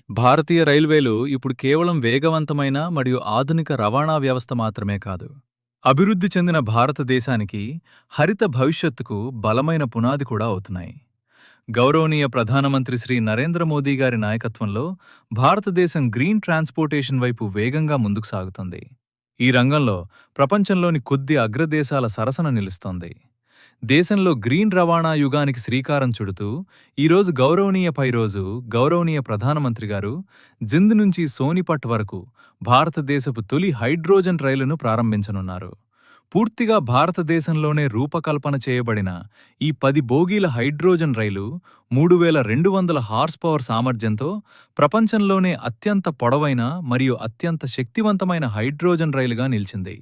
భారతీయ రైల్వేలు ఇప్పుడు కేవలం వేగవంతమైన మరియు ఆధునిక రవాణా వ్యవస్థ మాత్రమే కాదు. అభివృద్ధి చెందిన భారతదేశానికి హరిత భవిష్యత్తుకు బలమైన పునాది కూడా అవుతున్నాయి. గౌరవనీయ ప్రధానమంత్రి శ్రీ నరేంద్ర మోదీ గారి నాయకత్వంలో భారతదేశం గ్రీన్ ట్రాన్స్పోర్టేషన్ వైపు వేగంగా ముందుకు సాగుతుంది. ఈ రంగంలో ప్రపంచంలోని కొద్ది అగ్రదేశాల సరసన నిలుస్తోంది. దేశంలో గ్రీన్ రవాణా యుగానికి శ్రీకారం చుడుతూ ఈరోజు గౌరవనీయ ప్రధానమంత్రి గారు జింద్ నుంచి సోనిపట్ వరకు భారతదేశపు తొలి హైడ్రోజన్ రైలును ప్రారంభించనున్నారు. పూర్తిగా భారతదేశంలోనే రూపకల్పన చేయబడిన ఈ 10 బోగీల హైడ్రోజన్ రైలు 3200 హార్స్ పవర్ సామర్థ్యంతో ప్రపంచంలోనే అత్యంత పొడవైన మరియు అత్యంత శక్తివంతమైన హైడ్రోజన్ రైలుగా నిలిచింది.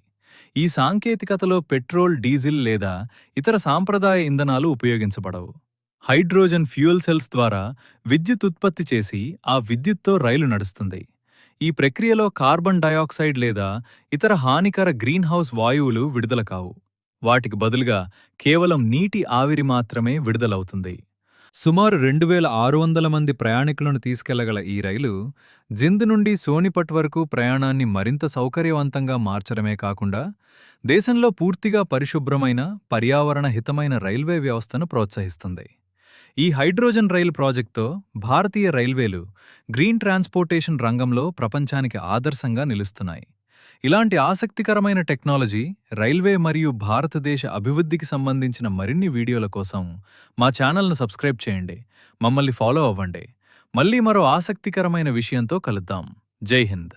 ఈ సాంకేతికతలో పెట్రోల్, డీజిల్ లేదా ఇతర సాంప్రదాయ ఇంధనాలు ఉపయోగించబడవు. హైడ్రోజన్ ఫ్యూయల్ సెల్స్ ద్వారా విద్యుత్ ఉత్పత్తి చేసి ఆ విద్యుత్తో రైలు నడుస్తుంది. ఈ ప్రక్రియలో కార్బన్ డయాక్సైడ్ లేదా ఇతర హానికర గ్రీన్ హౌస్ వాయువులు విడుదల కావు. వాటికి బదులుగా కేవలం నీటి ఆవిరి మాత్రమే విడుదలవుతుంది. సుమారు 2600 మంది ప్రయాణికులను తీసుకెళ్లగల ఈ రైలు జింద్ నుండి సోనిపట్ వరకు ప్రయాణాన్ని మరింత సౌకర్యవంతంగా మార్చడమే కాకుండా దేశంలో పూర్తిగా పరిశుభ్రమైన, పర్యావరణ హితమైన రైల్వే వ్యవస్థను ప్రోత్సహిస్తుంది. ఈ హైడ్రోజన్ రైలు ప్రాజెక్టుతో భారతీయ రైల్వేలు గ్రీన్ ట్రాన్స్పోర్టేషన్ రంగంలో ప్రపంచానికి ఆదర్శంగా నిలుస్తున్నాయి. ఇలాంటి ఆసక్తికరమైన టెక్నాలజీ, రైల్వే మరియు భారతదేశ అభివృద్ధికి సంబంధించిన మరిన్ని వీడియోల కోసం మా ఛానల్ను సబ్స్క్రైబ్ చేయండి, మమ్మల్ని ఫాలో అవ్వండి. మళ్ళీ మరో ఆసక్తికరమైన విషయంతో కలుద్దాం. జై హింద్.